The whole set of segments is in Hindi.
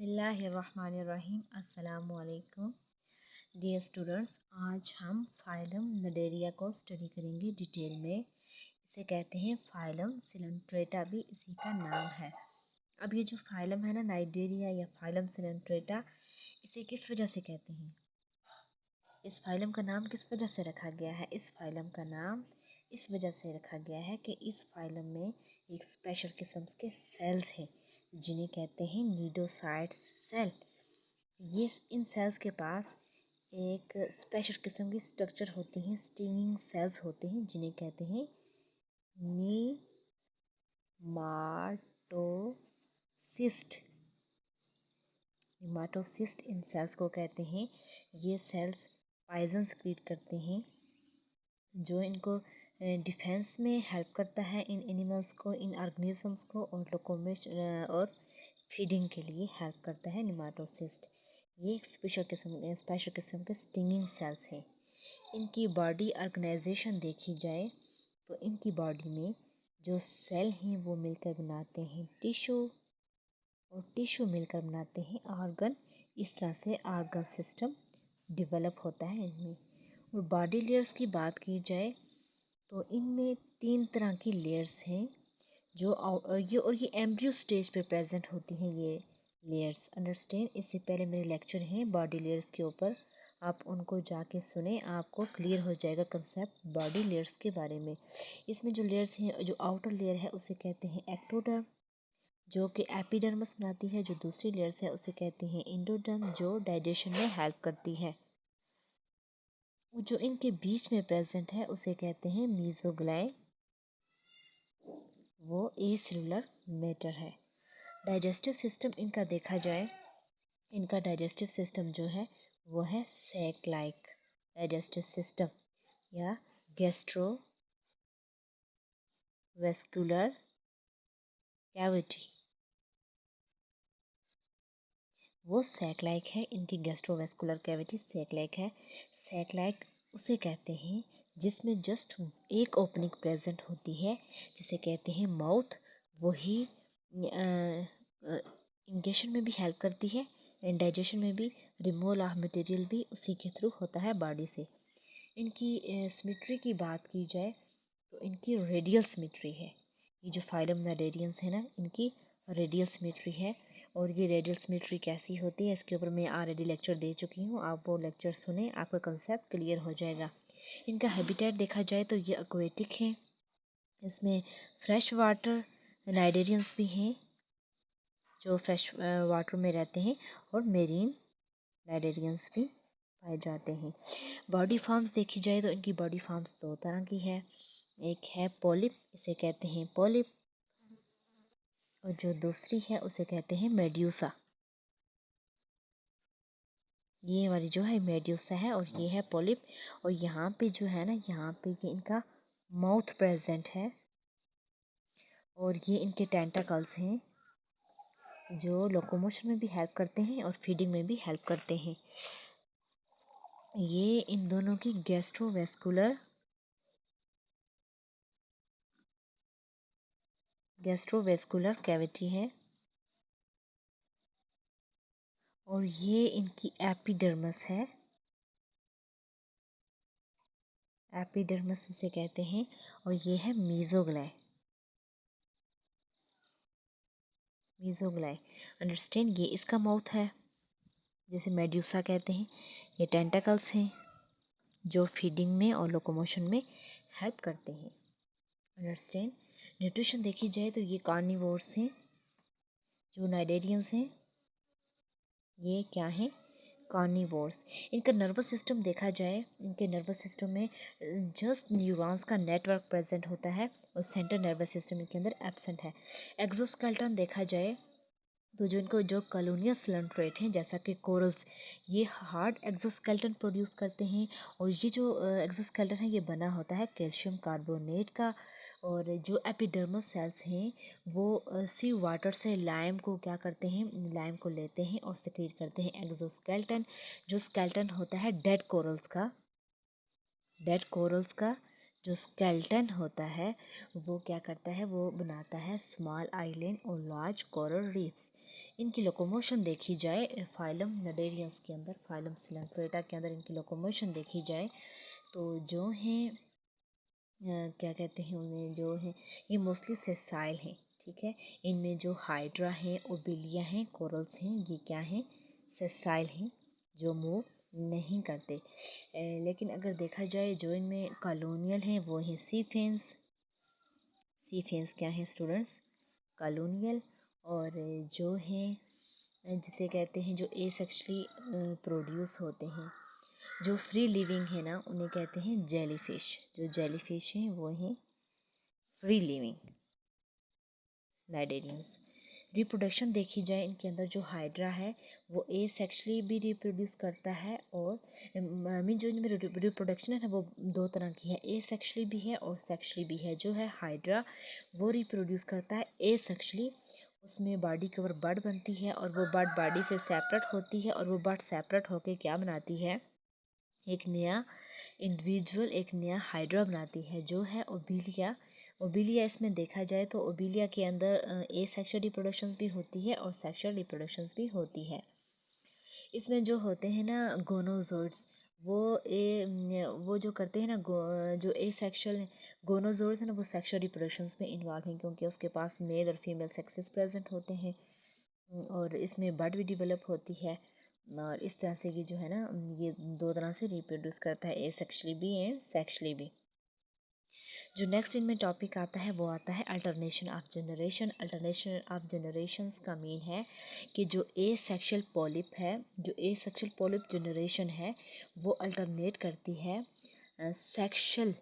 बिस्मिल्लाहिर्रहमानिर्रहीम। अस्सलामुअलैकुम डियर स्टूडेंट्स, आज हम फाइलम नडेरिया को स्टडी करेंगे डिटेल में। इसे कहते हैं फाइलम सिलेंट्रेटा, भी इसी का नाम है। अब ये जो फाइलम है ना, नाइडेरिया या फाइलम सिलेंट्रेटा, इसे किस वजह से कहते हैं, इस फाइलम का नाम किस वजह से रखा गया है? इस फाइलम का नाम इस वजह से रखा गया है कि इस फाइलम में एक स्पेशल किस्म के सेल्स हैं जिन्हें कहते हैं नीडोसाइट्स सेल। ये इन सेल्स के पास एक स्पेशल किस्म की स्ट्रक्चर होती हैं, स्टिंगिंग सेल्स होते हैं जिन्हें कहते हैं नीमाटोसिस्ट। नीमाटोसिस्ट इन सेल्स को कहते हैं। ये सेल्स पॉइजन क्रिएट करते हैं जो इनको डिफेंस में हेल्प करता है, इन एनिमल्स को, इन ऑर्गेनिजम्स को, और लोकोमोशन और फीडिंग के लिए हेल्प करता है निमाटोसिस्ट। ये एक स्पेशल किस्म के स्टिंगिंग सेल्स हैं। इनकी बॉडी ऑर्गेनाइजेशन देखी जाए तो इनकी बॉडी में जो सेल हैं वो मिलकर बनाते हैं टिश्यू, और टिश्यू मिलकर बनाते हैं ऑर्गन। इस तरह से ऑर्गन सिस्टम डेवलप होता है इनमें। और बॉडी लेयर्स की बात की जाए तो इनमें 3 तरह की लेयर्स हैं जो ये एम्ब्रियो स्टेज पे प्रेजेंट होती हैं ये लेयर्स। अंडरस्टैंड, इससे पहले मेरे लेक्चर हैं बॉडी लेयर्स के ऊपर, आप उनको जाके सुने, आपको क्लियर हो जाएगा कंसेप्ट बॉडी लेयर्स के बारे में। इसमें जो लेयर्स हैं, जो आउटर लेयर है उसे कहते हैं एक्टोडर्म, जो कि एपिडर्मिस बनाती है। जो दूसरी लेयर्स है उसे कहते हैं एंडोडर्म, जो डाइजेशन में हेल्प करती है। जो इनके बीच में प्रेजेंट है उसे कहते हैं मीजोग्लाई, वो ए सेलुलर मैटर है। डाइजेस्टिव सिस्टम इनका देखा जाए, इनका डाइजेस्टिव सिस्टम जो है वो है सैक लाइक डाइजेस्टिव सिस्टम या गैस्ट्रोवेस्कुलर कैविटी, वो सैक लाइक है। इनकी गैस्ट्रोवेस्कुलर कैविटी सैक लाइक है। सैक लाइक उसे कहते हैं जिसमें जस्ट एक ओपनिंग प्रेजेंट होती है, जिसे कहते हैं माउथ। वही इंजेक्शन में भी हेल्प करती है एंड डाइजेशन में भी। रिमूवल ऑफ मटेरियल भी उसी के थ्रू होता है बॉडी से। इनकी सिमेट्री की बात की जाए तो इनकी रेडियल सिमेट्री है। ये जो फाइलम नाडेरियंस है ना, इनकी रेडियल सिमेट्री है। और ये रेडियल सिमेट्री कैसी होती है इसके ऊपर मैं ऑलरेडी लेक्चर दे चुकी हूँ, आप वो लेक्चर सुने, आपका कंसेप्ट क्लियर हो जाएगा। इनका हैबिटेट देखा जाए तो ये एक्वेटिक है, इसमें फ्रेश वाटर नाइडेरियंस भी हैं जो फ्रेश वाटर में रहते हैं, और मेरीन नाइडेरियंस भी पाए जाते हैं। बॉडी फॉर्म्स देखी जाए तो इनकी बॉडी फॉर्म्स 2 तरह की है। एक है पॉलिप, इसे कहते हैं पॉलिप, और जो दूसरी है उसे कहते हैं मेड्यूसा। ये वाली जो है मेड्यूसा है और ये है पॉलिप। और यहाँ पे जो है ना, यहाँ पे ये इनका माउथ प्रेजेंट है, और ये इनके टेंटाकल्स हैं जो लोकोमोशन में भी हेल्प करते हैं और फीडिंग में भी हेल्प करते हैं। ये इन दोनों की गैस्ट्रोवेस्कुलर कैविटी है, और ये इनकी एपिडर्मिस है। एपिडर्मिस इसे कहते हैं, और ये है मीजोग्लाई। अंडरस्टैंड, ये इसका माउथ है जैसे मेड्यूसा कहते हैं। ये टेंटाकल्स हैं जो फीडिंग में और लोकोमोशन में हेल्प करते हैं। अंडरस्टैंड, न्यूट्रिशन देखी जाए तो ये कार्निवोर्स हैं। जो नाइडेरियंस हैं ये क्या हैं, कार्निवोर्स। इनका नर्वस सिस्टम देखा जाए, इनके नर्वस सिस्टम में जस्ट न्यूरॉन्स का नेटवर्क प्रेजेंट होता है, और सेंट्रल नर्वस सिस्टम इनके अंदर एब्सेंट है। एक्सोस्केलेटन देखा जाए तो जो इनको जो कॉलोनियल सिलेंट्रेट हैं जैसा कि कोरल्स, ये हार्ड एक्सोस्केलेटन प्रोड्यूस करते हैं। और ये जो एक्सोस्केलेटन है ये बना होता है कैल्शियम कार्बोनेट का। और जो एपिडर्मल सेल्स हैं वो सी वाटर से लाइम को क्या करते हैं, लाइम को लेते हैं और सिक्रीट करते हैं एक्सोस्केलेटन। जो स्केलेटन होता है डेड कोरल्स का जो स्केलेटन होता है वो क्या करता है, वो बनाता है स्मॉल आइलैंड और लार्ज कोरल रीफ्स। इनकी लोकोमोशन देखी जाए फाइलम नडेरियंस के अंदर, फाइलम सिलेंट्रेटा के अंदर इनकी लोकोमोशन देखी जाए तो जो हैं क्या कहते हैं उन्हें, जो है ये मोस्टली सेसाइल हैं, ठीक है। इनमें जो हाइड्रा हैं, ओबिलिया हैं, कोरल्स हैं, ये क्या हैं, सेसाइल हैं, जो मूव नहीं करते। लेकिन अगर देखा जाए जो इनमें कॉलोनियल हैं वो हैं सी फेंस। सी फेंस क्या है स्टूडेंट्स, कॉलोनियल। और जो हैं जिसे कहते हैं जो एसेक्सुअली प्रोड्यूस होते हैं, जो फ्री लिविंग है ना, उन्हें कहते हैं जेलीफिश। जो जेलीफिश हैं वो हैं फ्री लिविंग नाइडेरियंस। रिप्रोडक्शन देखी जाए इनके अंदर जो हाइड्रा है वो ए सेक्सुअली भी रिप्रोड्यूस करता है, और मीन जो इनमें रिप्रोडक्शन है ना वो दो तरह की है, ए सेक्सुअली भी है और सेक्सुअली भी है। जो है हाइड्रा वो रिप्रोड्यूस करता है ए सेक्सुअली, उसमें बॉडी के ऊपर बड बनती है और वो बड बॉडी से सेपरेट होती है, और वो बड सेपरेट होकर क्या बनाती है, एक नया इंडिविजुअल, एक नया हाइड्रा बनाती है जो है ओबिलिया। ओबिलिया इसमें देखा जाए तो ओबिलिया के अंदर ए सेक्सुअल रिप्रोडक्शंस भी होती है और सेक्सुअल रिप्रोडक्शंस भी होती है। इसमें जो होते हैं ना गोनोजोइड्स, वो जो करते हैं ना जो ए सेक्सुअल गोनोजोइड्स है ना वो सेक्सुअल रिप्रोडक्शंस में इन्वॉल्व हैं, क्योंकि उसके पास मेल और फीमेल सेक्सेस प्रेजेंट होते हैं, और इसमें बड भी डेवलप होती है। और इस तरह से ये जो है ना ये दो तरह से रिप्रोड्यूस करता है, ए सेक्सुअली भी एंड सेक्सुअली भी। जो नेक्स्ट इनमें टॉपिक आता है वो आता है alternation of generation. Alternation of generations का मीन है कि जो ए सेक्सुअल पॉलिप है, जो ए सेक्सुअल पॉलिप जनरेशन है वो अल्टरनेट करती है सेक्सुअल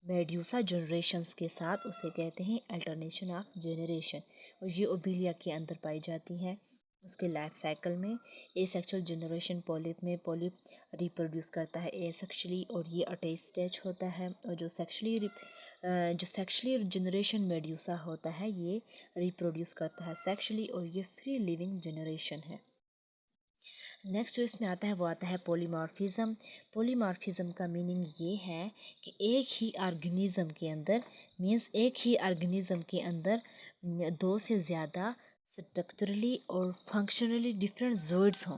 मेड्यूसा जनरेशंस के साथ, उसे कहते हैं अल्टरनेशन ऑफ जनरेशन। और ये ओबिलिया के अंदर पाई जाती है। उसके लाइफ साइकिल में ए सेक्सुअल जनरेशन पॉलिप में पॉलिप रिप्रोड्यूस करता है ए सेक्सुअली, और ये अटैच स्टेज होता है। और जो सेक्सुअली जनरेशन मेड्यूसा होता है ये रिप्रोड्यूस करता है सेक्सुअली, और ये फ्री लिविंग जनरेशन है। नेक्स्ट जो इसमें आता है वो आता है पॉलीमॉर्फिज्म। पॉलीमॉर्फिज्म का मीनिंग ये है कि एक ही ऑर्गेनिज्म के अंदर, मीन्स एक ही ऑर्गेनिज्म के अंदर दो से ज़्यादा स्ट्रक्चरली और फंक्शनली डिफरेंट जोइड्स हों,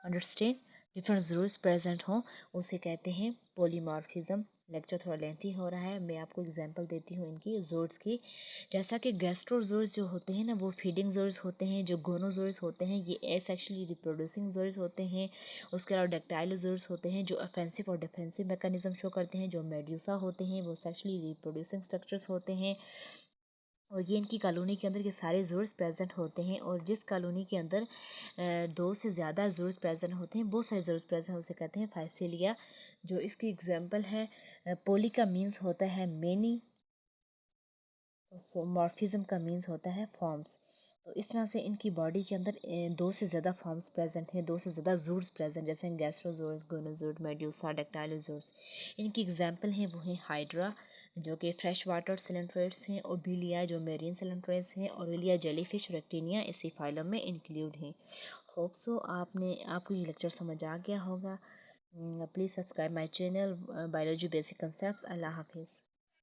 अंडरस्टैंड, डिफरेंट जोइड्स प्रेजेंट हों, उसे कहते हैं पॉलीमॉर्फिज्म। लेक्चर थोड़ा लेंथी हो रहा है, मैं आपको एग्जांपल देती हूँ इनकी जोइड्स की। जैसा कि गैस्ट्रोजोइड्स जो होते हैं ना वो फीडिंग जोइड्स होते हैं, जो गोनोजोइड्स होते हैं ये एसेक्सुअली रिप्रोड्यूसिंग जोइड्स होते हैं। उसके अलावा डक्टाइलोजोइड्स होते हैं जो ऑफेंसिव और डिफेंसिव मैकेनिज्म शो करते हैं। जो मेड्यूसा होते हैं वो सेक्सुअली रिप्रोड्यूसिंग स्ट्रक्चर्स होते हैं, और ये इनकी कॉलोनी के अंदर ये सारे जोड्स प्रेजेंट होते हैं। और जिस कॉलोनी के अंदर दो से ज़्यादा जोड्स प्रेजेंट होते हैं, बहुत सारे जोड्स प्रेजेंट, उसे कहते हैं फाइसिलिया। जो इसकी एग्जांपल है पोली का मीन्स होता है मेनी, मॉर्फिज्म का मीन्स होता है फॉर्म्स। तो इस तरह से इनकी बॉडी के अंदर दो से ज़्यादा फॉर्म्स प्रेजेंट हैं, दो से ज़्यादा जूड्स प्रेजेंट, जैसे गैस्ट्रोजोड्स, गोनोजोड, मेड्यूसा, डक्टाइलोजोड्स। इनकी एग्जांपल हैं वो हैं हाइड्रा जो कि फ्रेश वाटर सिलेंट्रेट्स हैं, ओबिलिया जो मेरीन सिलेंट्रेट्स हैं, ओरेलिया जेलीफिश, रेक्टिनिया इसी फाइलम में इंक्लूड हैं। होप सो आपको ये लेक्चर समझ आ गया होगा। Please subscribe my channel biology basic concept. अल्लाह हाफिज़।